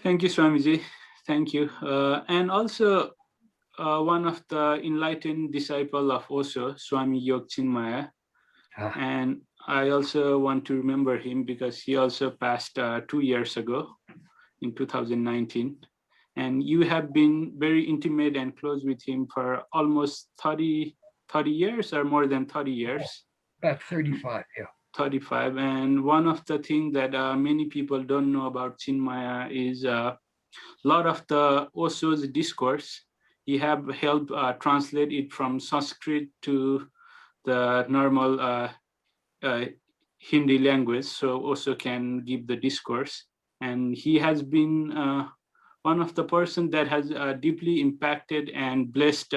Thank you, Swamiji. Thank you. And also, one of the enlightened disciple of Osho, Sw Yoga Chinmaya. And I also want to remember him because he also passed 2 years ago in 2019. And you have been very intimate and close with him for almost 30 years or more than 30 years. About 35, yeah. 35. And one of the things that many people don't know about Chinmaya is a lot of the Osho's discourse. He have helped translate it from Sanskrit to the normal Hindi language, so Osho can give the discourse. And he has been one of the person that has deeply impacted and blessed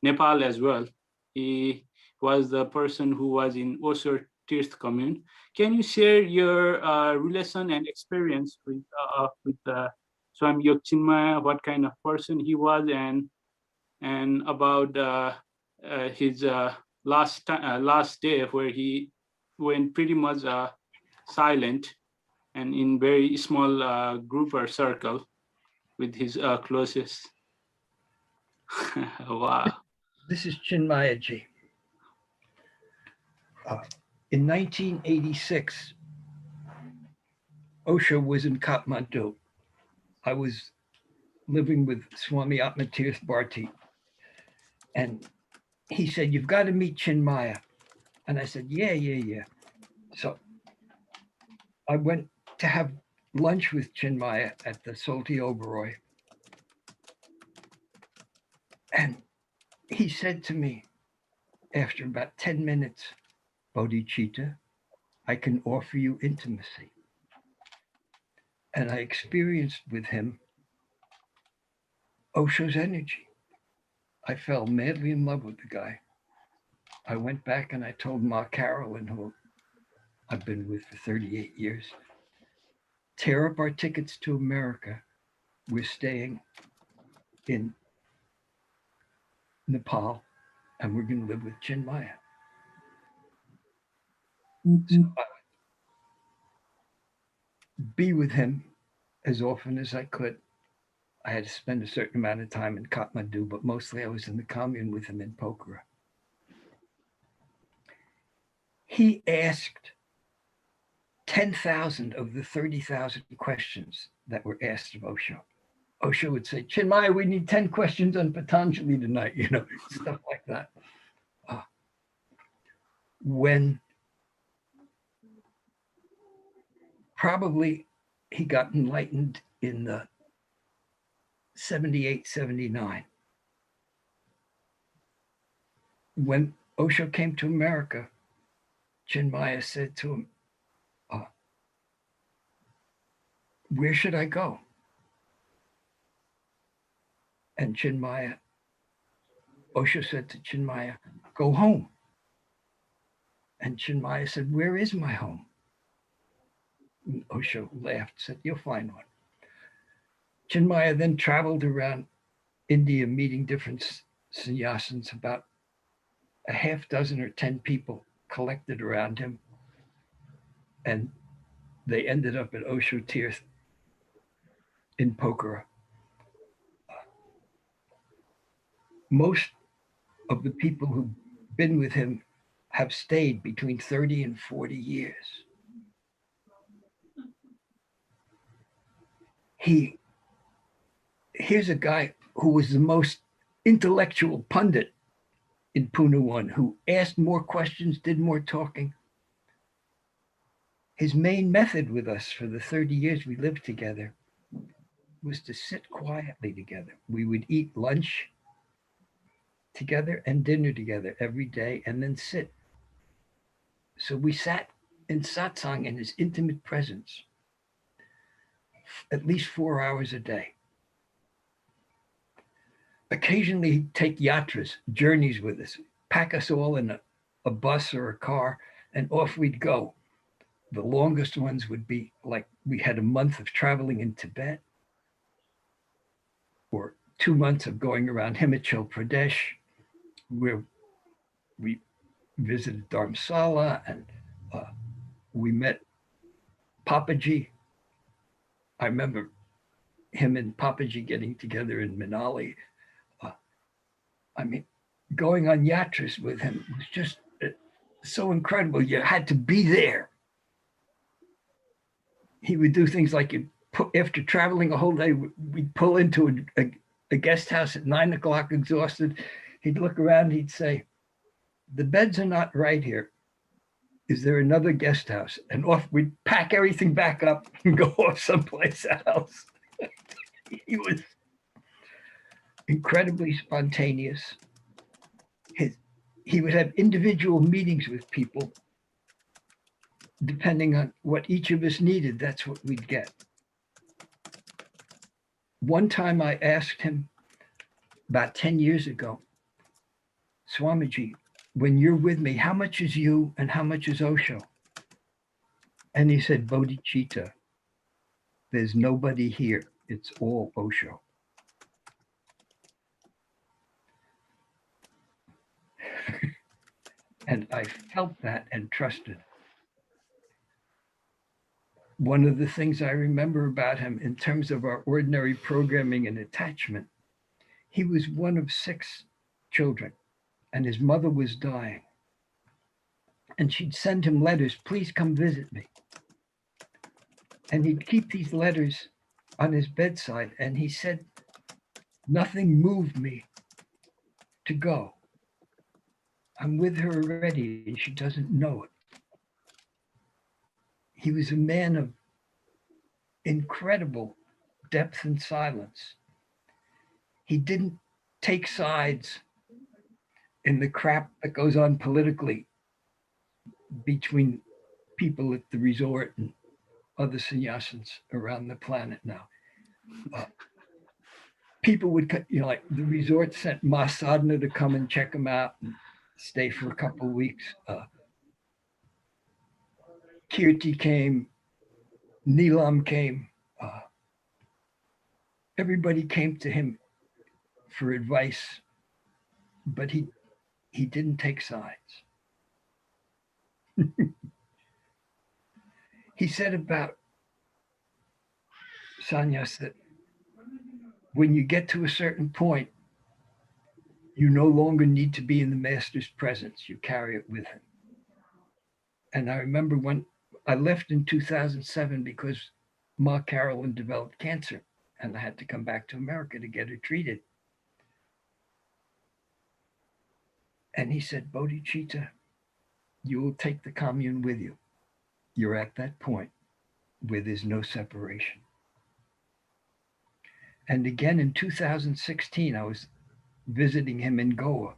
Nepal as well. He was the person who was in Osho Tirth commune. Can you share your relation and experience with Swami Yoga Chinmaya, what kind of person he was, and about his last day where he went pretty much silent and in very small group or circle with his closest. Wow. This is Chinmaya-ji. In 1986, Osho was in Kathmandu. I was living with Swami Atmatirth Bharti. And he said, "You've got to meet Chinmaya." And I said, yeah. So I went to have lunch with Chinmaya at the Salty Oberoi. And he said to me after about 10 minutes, "Bodhicitta, I can offer you intimacy." And I experienced with him Osho's energy. I fell madly in love with the guy. I went back and I told Ma Carolyn, who I've been with for 38 years, tear up our tickets to America. We're staying in Nepal and we're going to live with Chinmaya. So I would be with him as often as I could. I had to spend a certain amount of time in Kathmandu, but mostly I was in the commune with him in Pokhara. He asked 10,000 of the 30,000 questions that were asked of Osho. Osho would say, "Chinmaya, we need 10 questions on Patanjali tonight," stuff like that. When probably he got enlightened in the 78, 79. When Osho came to America, Chinmaya said to him, "Where should I go?" And Osho said to Chinmaya, "Go home." And Chinmaya said, "Where is my home?" And Osho laughed, said, "You'll find one." Chinmaya then traveled around India meeting different sannyasins. About a half dozen or 10 people collected around him. And they ended up at Osho Tirth in Pokhara. Most of the people who've been with him have stayed between 30 and 40 years. Here's a guy who was the most intellectual pundit in Pune 1, who asked more questions, did more talking. His main method with us for the 30 years we lived together was to sit quietly together. We would eat lunch together and dinner together every day and then sit. So we sat in satsang in his intimate presence at least 4 hours a day. Occasionally he'd take yatras, journeys with us, pack us all in a bus or a car, and off we'd go. The longest ones would be like we had a month of traveling in Tibet, or 2 months of going around Himachal Pradesh, where we visited Dharamsala and we met Papaji. I remember him and Papaji getting together in Manali. I mean, going on yatras with him was just so incredible. You had to be there. He would do things like after traveling a whole day, we'd pull into a guest house at 9 o'clock exhausted. He'd look around, he'd say, the beds are not right here. Is there another guest house? And off we'd pack everything back up and go off someplace else. He was incredibly spontaneous. He would have individual meetings with people. Depending on what each of us needed, that's what we'd get. One time I asked him, about 10 years ago, Swamiji, when you're with me, how much is you and how much is Osho? And he said, Bodhicitta, there's nobody here. It's all Osho. And I felt that and trusted. One of the things I remember about him in terms of our ordinary programming and attachment, he was one of 6 children and his mother was dying. And she'd send him letters, please come visit me. And he'd keep these letters on his bedside. And he said, nothing moved me to go. I'm with her already and she doesn't know it. He was a man of incredible depth and silence. He didn't take sides in the crap that goes on politically between people at the resort and other sannyasins around the planet now. People would, like the resort sent Ma Sadhana to come and check him out and stay for a couple of weeks. Kirti came, Neelam came. Everybody came to him for advice, but he didn't take sides. He said about Sanyas that when you get to a certain point, you no longer need to be in the master's presence. You carry it with him. And I remember when I left in 2007 because Ma Carolyn developed cancer and I had to come back to America to get her treated. And he said, Bodhicitta, you will take the commune with you. You're at that point where there's no separation. And again in 2016, I was visiting him in Goa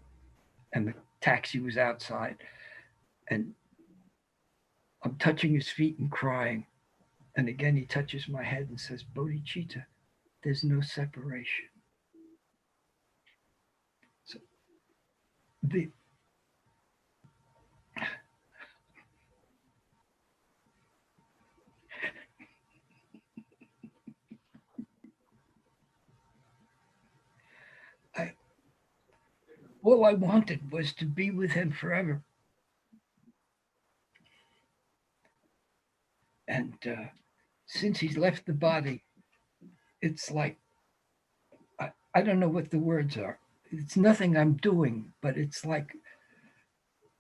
and the taxi was outside and I'm touching his feet and crying. And again, he touches my head and says, Bodhicitta, there's no separation. So all I wanted was to be with him forever. And since he's left the body, it's like, I don't know what the words are. It's nothing I'm doing, but it's like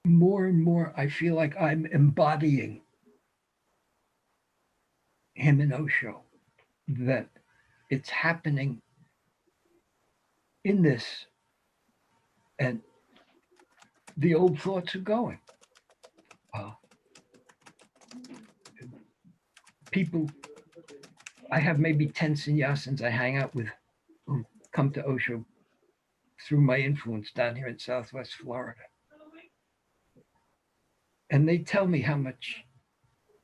more and more I feel like I'm embodying him and Osho, that it's happening in this and the old thoughts are going. People, I have maybe 10 sannyasins I hang out with who come to Osho through my influence down here in Southwest Florida. And they tell me how much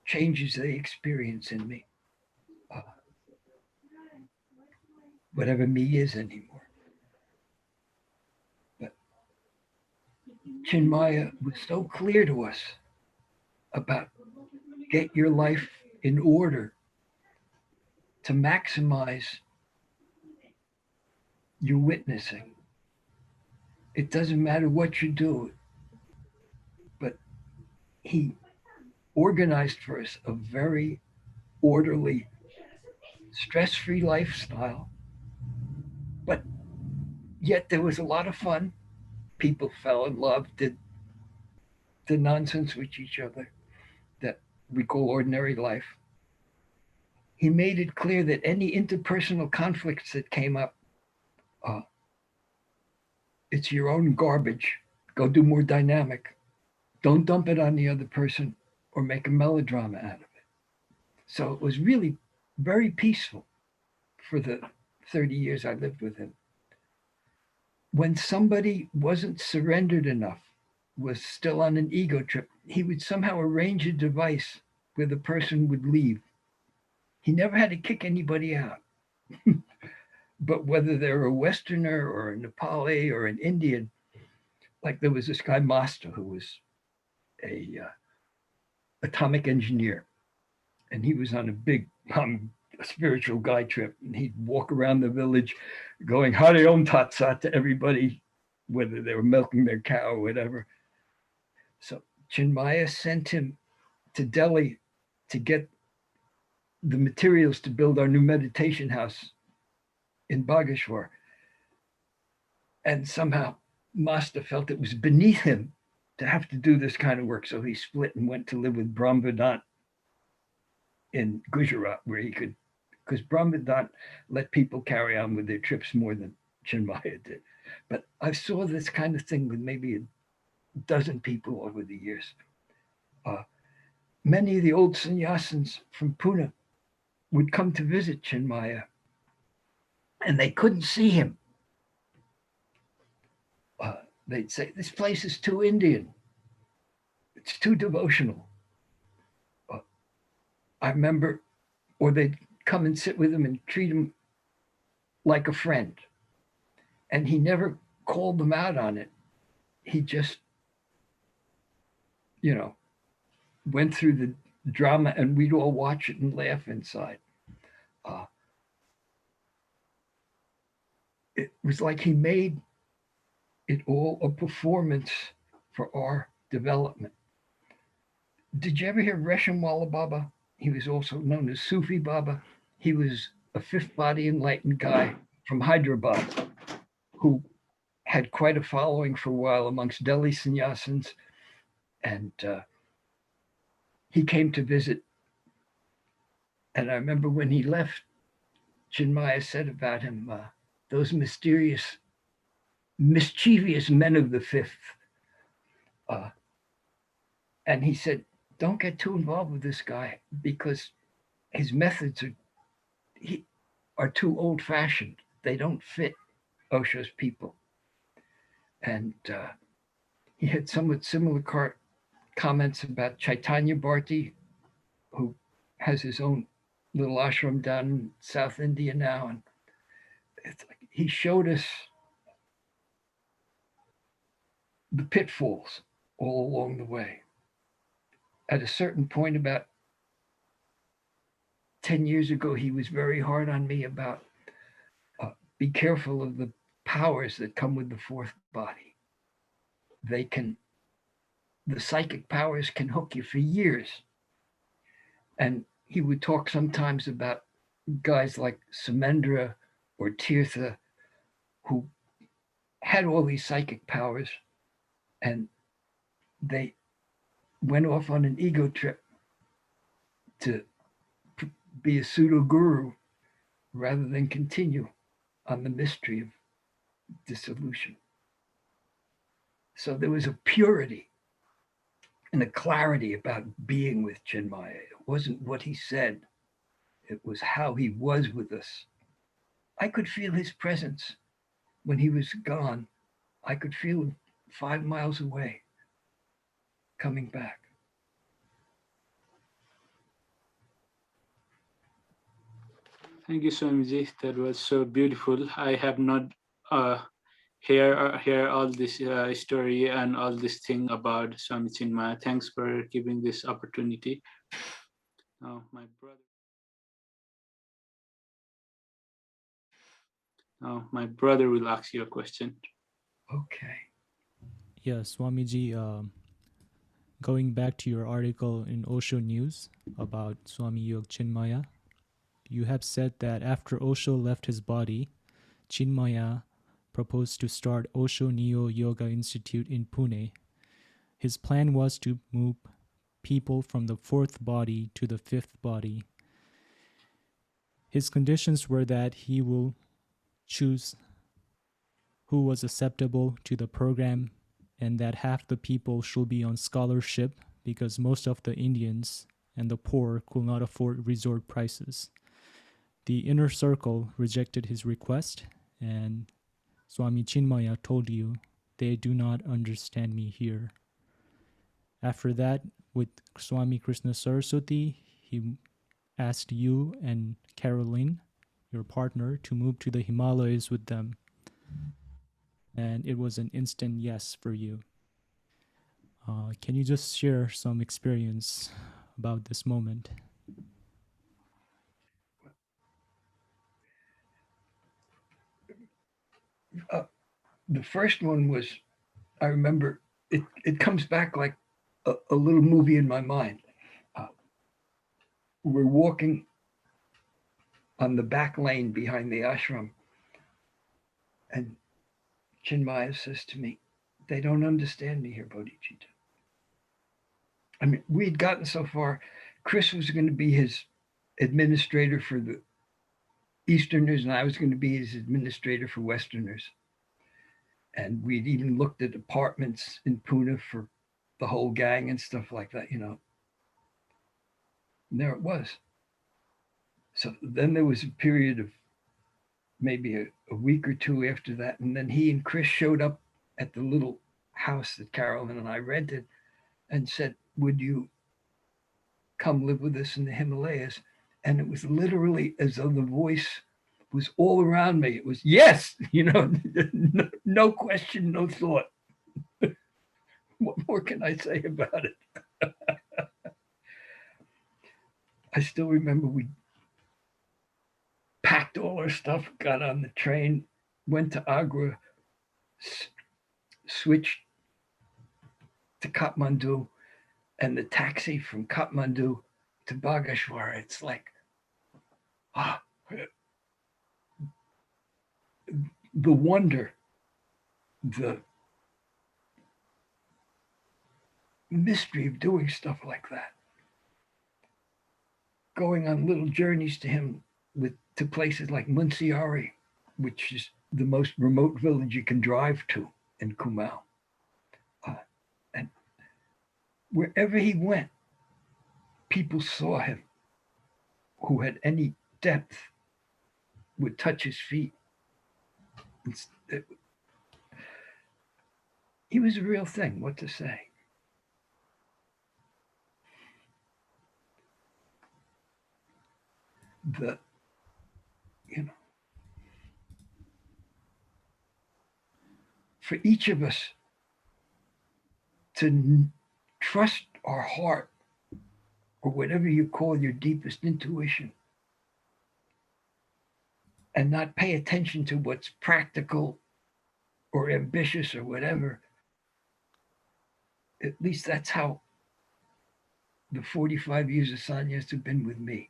changes they experience in me. Whatever me is anymore. But Chinmaya was so clear to us about get your life in order to maximize your witnessing. It doesn't matter what you do, but he organized for us a very orderly stress-free lifestyle, but yet there was a lot of fun. People fell in love, did the nonsense with each other that we call ordinary life. He made it clear that any interpersonal conflicts that came up, uh, it's your own garbage. Go do more dynamic. Don't dump it on the other person or make a melodrama out of it. So it was really very peaceful for the 30 years I lived with him. When somebody wasn't surrendered enough, was still on an ego trip, he would somehow arrange a device where the person would leave. He never had to kick anybody out. But whether they're a Westerner or a Nepali or an Indian, like there was this guy Master who was a atomic engineer, and he was on a big spiritual guy trip, and he'd walk around the village going Hare Om Tat Sat to everybody, whether they were milking their cow or whatever. So Chinmaya sent him to Delhi to get the materials to build our new meditation house in Bageshwar. And somehow Master felt it was beneath him to have to do this kind of work. So he split and went to live with Brahmvedant in Gujarat, where he could, because Brahmvedant let people carry on with their trips more than Chinmaya did. But I saw this kind of thing with maybe a dozen people over the years. Many of the old sannyasins from Pune would come to visit Chinmaya, and they couldn't see him. They'd say, this place is too Indian. It's too devotional. I remember, or they'd come and sit with him and treat him like a friend. And he never called them out on it. He just, went through the drama, and we'd all watch it and laugh inside. It was like he made it all a performance for our development. Did you ever hear Reshamwala Baba? He was also known as Sufi Baba. He was a fifth body enlightened guy from Hyderabad who had quite a following for a while amongst Delhi sannyasins. And he came to visit. And I remember when he left, Chinmaya said about him, those mysterious, mischievous men of the fifth. And he said, don't get too involved with this guy because his methods are too old-fashioned. They don't fit Osho's people. And he had somewhat similar comments about Chaitanya Bharti, who has his own little ashram down in South India now. And it's like he showed us the pitfalls all along the way. At a certain point, about 10 years ago, he was very hard on me about be careful of the powers that come with the fourth body. The psychic powers can hook you for years. And he would talk sometimes about guys like Samendra or Tirtha who had all these psychic powers, and they went off on an ego trip to be a pseudo guru rather than continue on the mystery of dissolution. So there was a purity and a clarity about being with Chinmaya. It wasn't what he said, it was how he was with us. I could feel his presence when he was gone. I could feel him 5 miles away coming back. Thank you, Swamiji. That was so beautiful. I have not hear all this story and all this thing about Swami Chinmaya. Thanks for giving this opportunity. Now, my brother will ask you a question. Okay. Yeah, Swamiji, going back to your article in Osho News about Swami Yoga Chinmaya, you have said that after Osho left his body, Chinmaya proposed to start Osho Neo Yoga Institute in Pune. His plan was to move people from the fourth body to the fifth body. His conditions were that he will choose who was acceptable to the program and that half the people should be on scholarship because most of the Indians and the poor could not afford resort prices. The inner circle rejected his request, and Swami Chinmaya told you, they do not understand me here. After that, with Swami Krishna Saraswati, he asked you and Carolyn, your partner, to move to the Himalayas with them. And it was an instant yes for you. Can you just share some experience about this moment? The first one was, I remember, it comes back like a little movie in my mind. We're walking on the back lane behind the ashram, and Chinmaya says to me, they don't understand me here, Bodhicitta. I mean, we'd gotten so far. Chris was going to be his administrator for the Easterners, and I was going to be his administrator for Westerners. And we'd even looked at apartments in Pune for the whole gang and stuff like that, you know. And there it was. So then there was a period of maybe a week or two after that. And then he and Chris showed up at the little house that Carolyn and I rented and said, would you come live with us in the Himalayas? And it was literally as though the voice was all around me. It was, yes, you know, no question, no thought. What more can I say about it? I still remember we packed all our stuff, got on the train, went to Agra, switched to Kathmandu, and the taxi from Kathmandu to Bageshwar. It's like, the wonder, the mystery of doing stuff like that. Going on little journeys to him to places like Munsiari, which is the most remote village you can drive to in Kumail. And wherever he went, people saw him who had any depth would touch his feet. He was a real thing, what to say. For each of us to trust our heart or whatever you call your deepest intuition and not pay attention to what's practical or ambitious or whatever. At least that's how the 45 years of Sanyas have been with me.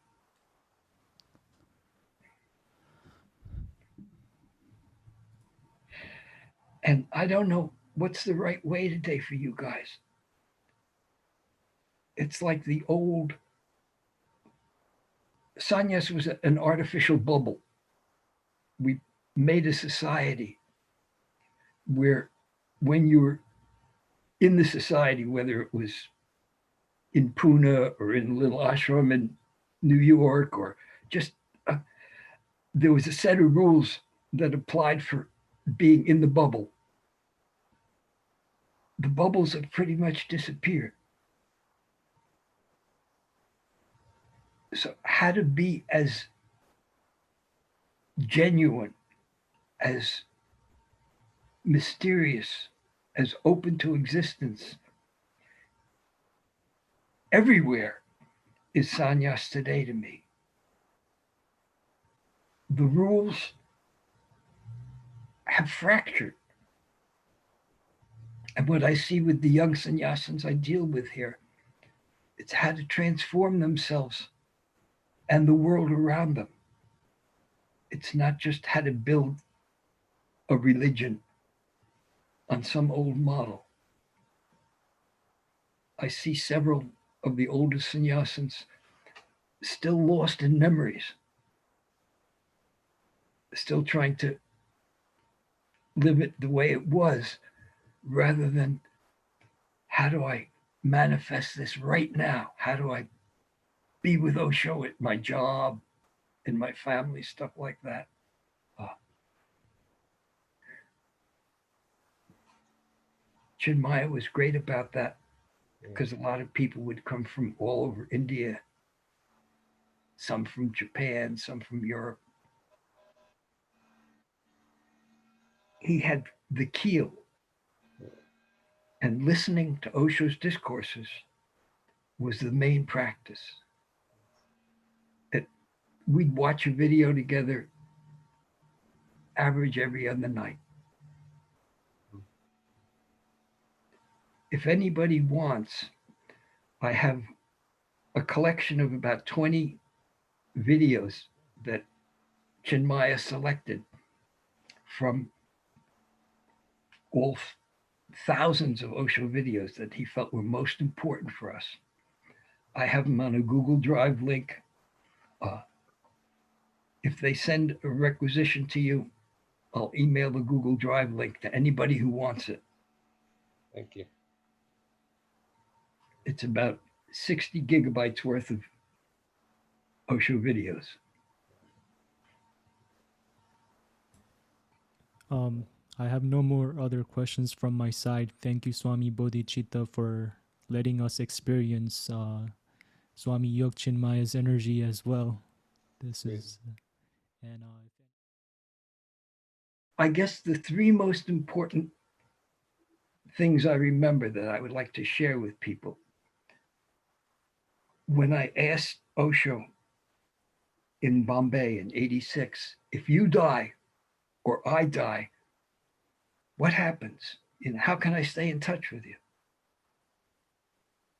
And I don't know what's the right way today for you guys. It's like the old Sanyas was an artificial bubble. We made a society where when you were in the society, whether it was in Pune or in Little Ashram in New York, or just there was a set of rules that applied for being in the bubble. The bubbles have pretty much disappeared. So how to be as genuine, as mysterious, as open to existence everywhere is Sanyas today to me. The rules have fractured. And what I see with the young sannyasins I deal with here, it's how to transform themselves and the world around them. It's not just how to build a religion on some old model. I see several of the older sannyasins still lost in memories, still trying to live it the way it was, rather than how do I manifest this right now? How do I be with Osho at my job, in my family, stuff like that? Chinmaya was great about that, because a lot of people would come from all over India, some from Japan, some from Europe. He had the keel, and listening to Osho's discourses was the main practice. We'd watch a video together, average every other night. If anybody wants, I have a collection of about 20 videos that Chinmaya selected from all thousands of Osho videos that he felt were most important for us. I have them on a Google Drive link. If they send a requisition to you, I'll email the Google Drive link to anybody who wants it. Thank you. It's about 60 gigabytes worth of Osho videos. I have no more other questions from my side. Thank you, Swami Bodhicitta, for letting us experience Swami Yoga Chinmaya's energy as well. This is, and I guess the three most important things I remember that I would like to share with people. When I asked Osho in Bombay in '86, if you die or I die, what happens? How can I stay in touch with you?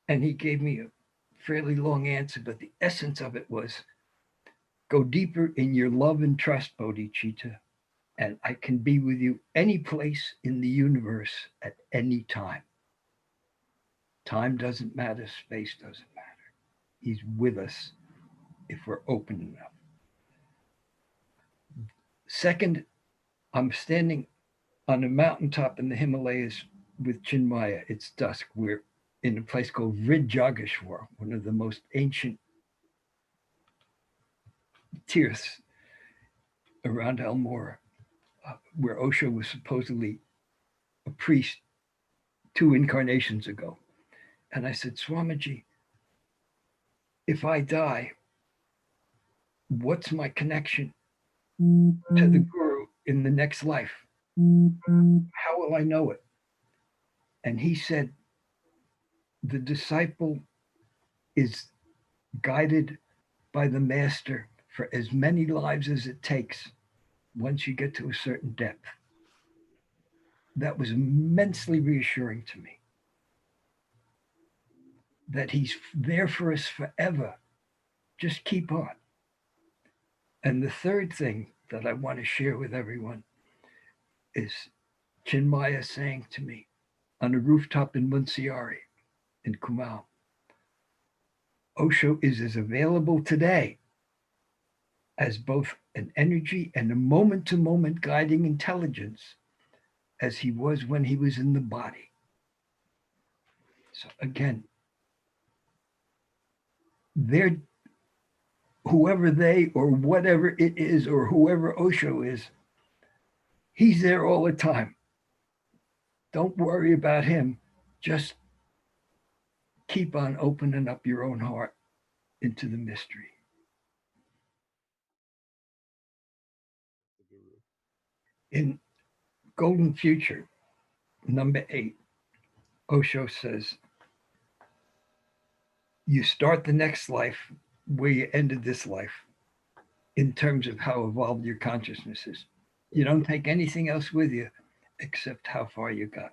And he gave me a fairly long answer, but the essence of it was, go deeper in your love and trust, Bodhicitta, and I can be with you any place in the universe at any time. Time doesn't matter, space doesn't matter. He's with us if we're open enough. Second, I'm standing on a mountaintop in the Himalayas with Chinmaya. It's dusk. We're in a place called Vrijageshwar, one of the most ancient tirths around Almora, where Osho was supposedly a priest 2 incarnations ago. And I said, Swamiji, if I die, what's my connection to the Guru in the next life? How will I know it? And he said, the disciple is guided by the master for as many lives as it takes once you get to a certain depth. That was immensely reassuring to me, that he's there for us forever. Just keep on. And the third thing that I want to share with everyone is Chinmaya saying to me on a rooftop in Munsiari in Kumail, Osho is as available today as both an energy and a moment-to-moment guiding intelligence as he was when he was in the body. So again, they're whoever they or whatever it is, or whoever Osho is, he's there all the time. Don't worry about him. Just keep on opening up your own heart into the mystery. In Golden Future, number 8, Osho says, you start the next life where you ended this life in terms of how evolved your consciousness is. You don't take anything else with you except how far you got.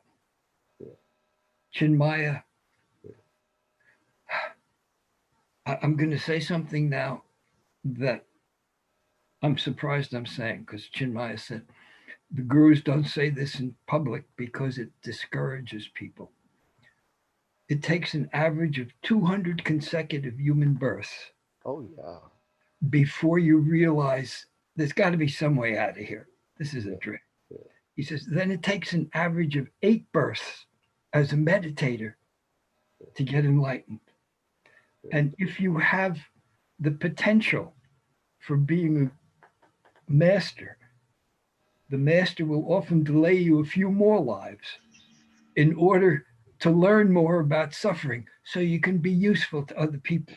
Chinmaya, I'm going to say something now that I'm surprised I'm saying, because Chinmaya said, the gurus don't say this in public because it discourages people. It takes an average of 200 consecutive human births Oh, yeah. before you realize there's got to be some way out of here. This is a trick. Yeah. He says, then it takes an average of 8 births as a meditator to get enlightened. And if you have the potential for being a master, the master will often delay you a few more lives in order to learn more about suffering so you can be useful to other people.